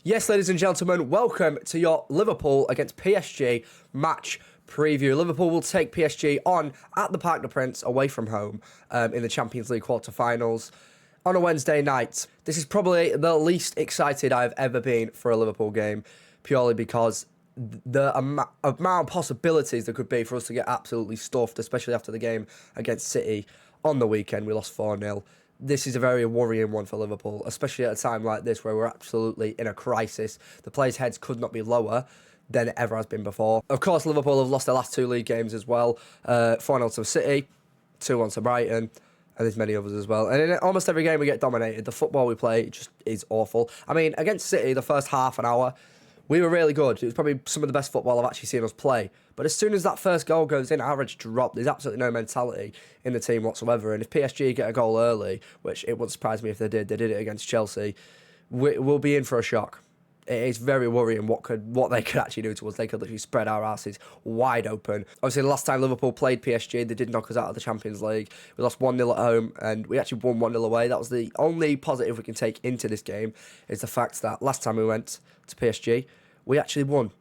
Yes, ladies and gentlemen, welcome to your Liverpool against PSG match preview. Liverpool will take PSG on at the Parc des Princes away from home in the Champions League quater-finals on a Wednesday night. This is probably the least excited I've ever been for a Liverpool game, purely because the amount of possibilities there could be for us to get absolutely stuffed, especially after the game against City on the weekend. We lost 4-0. This is a very worrying one for Liverpool, especially at a time like this where we're absolutely in a crisis. The players' heads could not be lower than it ever has been before. Of course, Liverpool have lost their last two league games as well. 4-0 to City, 2-1 to Brighton, and there's many others as well. And in almost every game we get dominated. The football we play just is awful. I mean, against City, the first half an hour, we were really good. It was probably some of the best football I've actually seen us play. But as soon as that first goal goes in, average drop. There's absolutely no mentality in the team whatsoever. And if PSG get a goal early, which it wouldn't surprise me if they did it against Chelsea, we'll be in for a shock. It is very worrying what they could actually do to us. They could literally spread our asses wide open. Obviously, the last time Liverpool played PSG, they did knock us out of the Champions League. We lost 1-0 at home, and we actually won 1-0 away. That was the only positive we can take into this game, is the fact that last time we went to PSG, we actually won.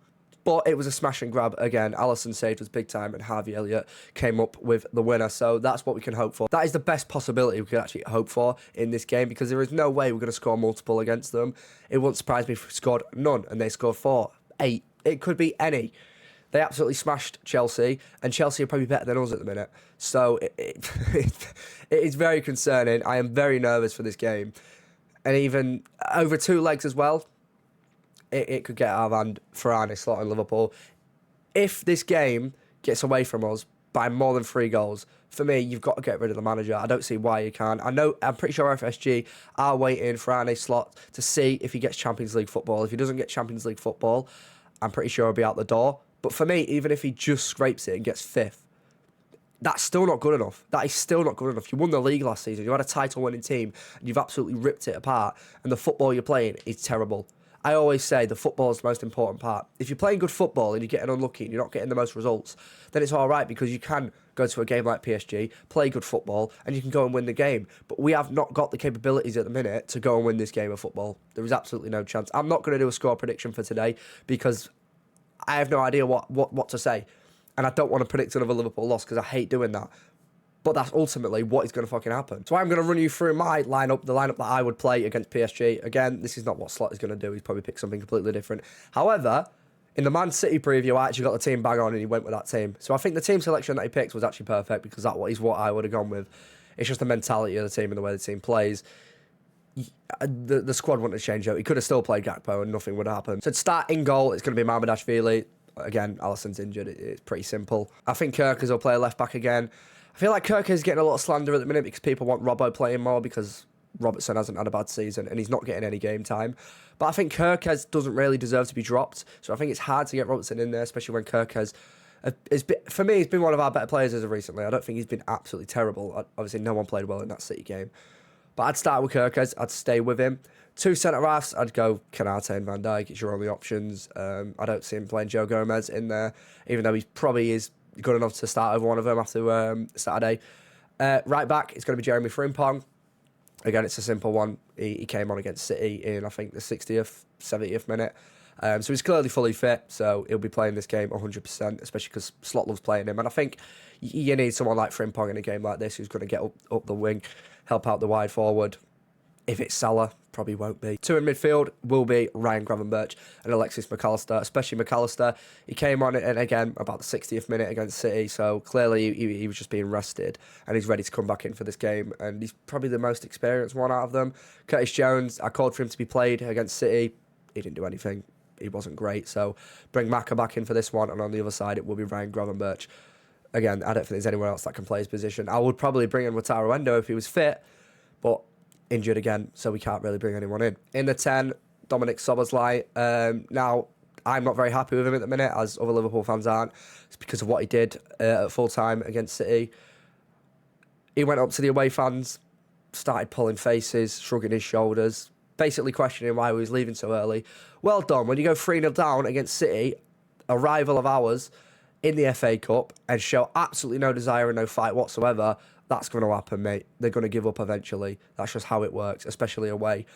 But it was a smash and grab again. Alisson saved us big time, and Harvey Elliott came up with the winner. So that's what we can hope for. That is the best possibility we could actually hope for in this game, because there is no way we're going to score multiple against them. It wouldn't surprise me if we scored none and they scored 4, 8. It could be any. They absolutely smashed Chelsea, and Chelsea are probably better than us at the minute. So it is very concerning. I am very nervous for this game. And even over two legs as well, it could get out of hand for Arne Slot and Liverpool. If this game gets away from us by more than 3 goals, for me, you've got to get rid of the manager. I don't see why you can't. I'm pretty sure FSG are waiting for Arne Slot to see if he gets Champions League football. If he doesn't get Champions League football, I'm pretty sure he'll be out the door. But for me, even if he just scrapes it and gets 5th, that's still not good enough. That is still not good enough. You won the league last season. You had a title-winning team, and you've absolutely ripped it apart, and the football you're playing is terrible. I always say the football is the most important part. If you're playing good football and you're getting unlucky and you're not getting the most results, then it's all right, because you can go to a game like PSG, play good football, and you can go and win the game. But we have not got the capabilities at the minute to go and win this game of football. There is absolutely no chance. I'm not going to do a score prediction for today, because I have no idea what to say. And I don't want to predict another Liverpool loss, because I hate doing that. But that's ultimately what is going to fucking happen. So I'm going to run you through my lineup, the lineup that I would play against PSG. Again, this is not what Slot is going to do. He's probably picked something completely different. However, in the Man City preview, I actually got the team bang on and he went with that team. So I think the team selection that he picked was actually perfect, because that is what I would have gone with. It's just the mentality of the team and the way the team plays. The squad wouldn't have changed out. He could have still played Gakpo and nothing would have happened. So to start in goal, it's going to be Mamardashvili. Again, Alisson's injured. It's pretty simple. I think Kerkers will play left back again. I feel like Kerkers is getting a lot of slander at the minute because people want Robbo playing more, because Robertson hasn't had a bad season and he's not getting any game time. But I think Kerkers doesn't really deserve to be dropped. So I think it's hard to get Robertson in there, especially when Kerkers, for me, he's been one of our better players as of recently. I don't think he's been absolutely terrible. Obviously, no one played well in that City game. But I'd start with Kerkers. I'd stay with him. 2 centre-halves, I'd go Canate and Van Dijk. It's your only options. I don't see him playing Joe Gomez in there, even though he probably is good enough to start over one of them after Saturday. Right back, it's going to be Jeremy Frimpong. Again, it's a simple one. He came on against City in, I think, the 60th, 70th minute. So he's clearly fully fit, so he'll be playing this game 100%, especially because Slot loves playing him. And I think you need someone like Frimpong in a game like this who's going to get up the wing, help out the wide forward. If it's Salah, probably won't be. 2 in midfield will be Ryan Gravenberch and Alexis McAllister, especially McAllister. He came on, and again, about the 60th minute against City, so clearly he was just being rested, and he's ready to come back in for this game, and he's probably the most experienced one out of them. Curtis Jones, I called for him to be played against City. He didn't do anything. He wasn't great, so bring Maka back in for this one, and on the other side, it will be Ryan Gravenberch. Again, I don't think there's anyone else that can play his position. I would probably bring in Wataru Endo if he was fit, but injured again, so we can't really bring anyone in. In the 10, Dominic Szoboszlai. Now, I'm not very happy with him at the minute, as other Liverpool fans aren't. It's because of what he did at full time against City. He went up to the away fans, started pulling faces, shrugging his shoulders, basically questioning why he was leaving so early. Well done. When you go 3-0 down against City, a rival of ours, in the FA Cup, and show absolutely no desire and no fight whatsoever, that's going to happen, mate. They're going to give up eventually. That's just how it works, especially away.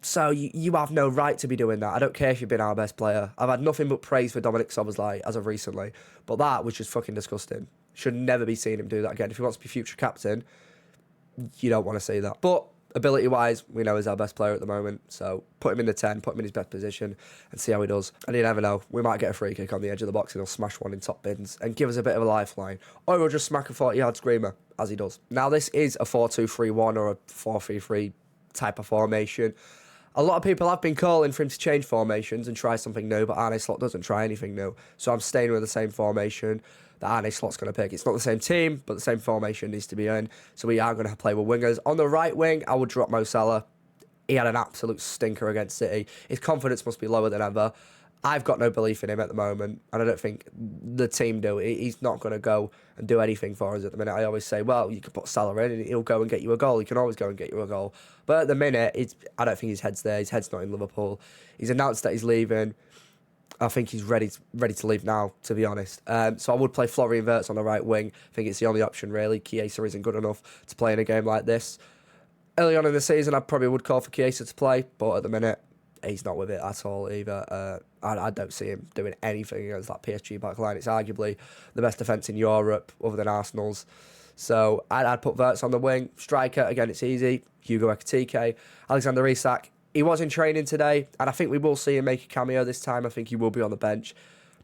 So you have no right to be doing that. I don't care if you've been our best player. I've had nothing but praise for Dominic Szoboszlai as of recently. But that was just fucking disgusting. Should never be seeing him do that again. If he wants to be future captain, you don't want to see that. But ability-wise, we know he's our best player at the moment. So put him in the 10, put him in his best position and see how he does. And you never know. We might get a free kick on the edge of the box and he'll smash one in top bins and give us a bit of a lifeline. Or he'll just smack a 40-yard screamer, as he does. Now, this is a 4-2-3-1 or a 4-3-3 type of formation. A lot of people have been calling for him to change formations and try something new, but Arne Slot doesn't try anything new. So I'm staying with the same formation that Arne Slot's going to pick. It's not the same team, but the same formation needs to be in. So we are going to play with wingers. On the right wing, I would drop Mo Salah. He had an absolute stinker against City. His confidence must be lower than ever. I've got no belief in him at the moment, and I don't think the team do. He's not going to go and do anything for us at the minute. I always say, well, you can put Salah in and he'll go and get you a goal. He can always go and get you a goal. But at the minute, I don't think his head's there. His head's not in Liverpool. He's announced that he's leaving. I think he's ready to leave now, to be honest. So I would play Florian Wirtz on the right wing. I think it's the only option, really. Chiesa isn't good enough to play in a game like this. Early on in the season, I probably would call for Chiesa to play, but at the minute, he's not with it at all either. I don't see him doing anything against that PSG backline. It's arguably the best defence in Europe, other than Arsenal's. So I'd put Wirtz on the wing. Striker, again, it's easy. Hugo Ekitike. Alexander Isak. He was in training today, and I think we will see him make a cameo this time. I think he will be on the bench,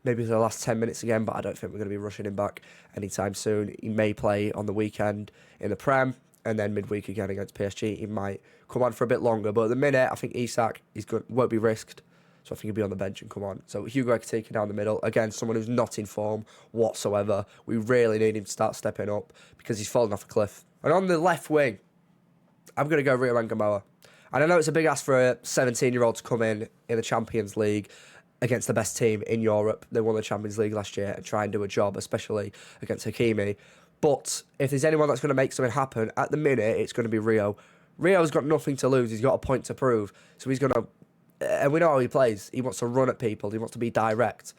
maybe for the last 10 minutes again, but I don't think we're going to be rushing him back anytime soon. He may play on the weekend in the Prem, and then midweek again against PSG. He might come on for a bit longer, but at the minute, I think Isak won't be risked, so I think he'll be on the bench and come on. So Hugo Ekitike down the middle. Again, someone who's not in form whatsoever. We really need him to start stepping up because he's fallen off a cliff. And on the left wing, I'm going to go Rio Gamoa. And I know it's a big ask for a 17-year-old to come in the Champions League against the best team in Europe. They won the Champions League last year and try and do a job, especially against Hakimi. But if there's anyone that's going to make something happen, at the minute, it's going to be Rio. Rio's got nothing to lose. He's got a point to prove. So he's going to... And we know how he plays. He wants to run at people. He wants to be direct.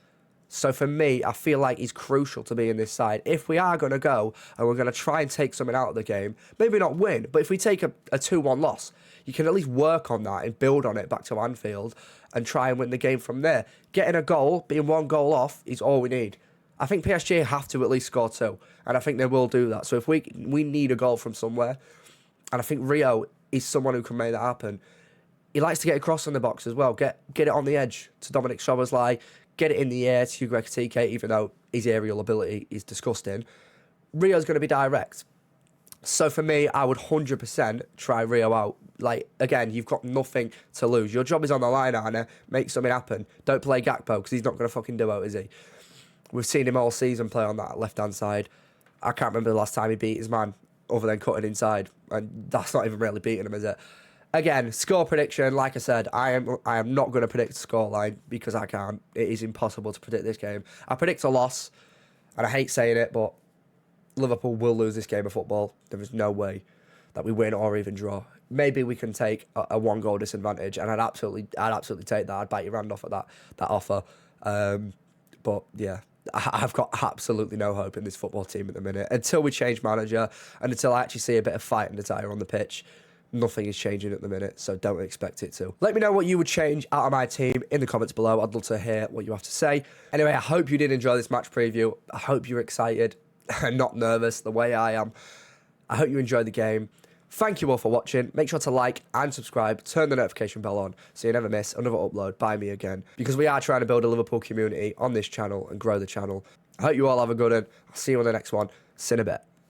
So for me, I feel like he's crucial to be in this side. If we are going to go and we're going to try and take something out of the game, maybe not win, but if we take a 2-1 loss, you can at least work on that and build on it back to Anfield and try and win the game from there. Getting a goal, being 1 goal off, is all we need. I think PSG have to at least score 2, and I think they will do that. So if we need a goal from somewhere, and I think Rio is someone who can make that happen. He likes to get across in the box as well. Get it on the edge to Dominic Szoboszlai. Get it in the air to Hugo Ekitike, even though his aerial ability is disgusting. Rio's going to be direct. So for me, I would 100% try Rio out. Like, again, you've got nothing to lose. Your job is on the line, Arne. Make something happen. Don't play Gakpo, because he's not going to fucking do it, is he? We've seen him all season play on that left-hand side. I can't remember the last time he beat his man, other than cutting inside. And that's not even really beating him, is it? Again, score prediction, like I said, I am not going to predict the scoreline because I can't. It is impossible to predict this game. I predict a loss, and I hate saying it, but Liverpool will lose this game of football. There is no way that we win or even draw. Maybe we can take a 1-goal disadvantage, and I'd absolutely take that. I'd bite your hand off at that offer. But yeah, I've got absolutely no hope in this football team at the minute. Until we change manager, and until I actually see a bit of fight and desire on the pitch, nothing is changing at the minute, so don't expect it to. Let me know what you would change out of my team in the comments below. I'd love to hear what you have to say. Anyway, I hope you did enjoy this match preview. I hope you're excited and not nervous the way I am. I hope you enjoyed the game. Thank you all for watching. Make sure to like and subscribe. Turn the notification bell on so you never miss another upload by me again, because we are trying to build a Liverpool community on this channel and grow the channel. I hope you all have a good one. I'll see you on the next one. See you in a bit.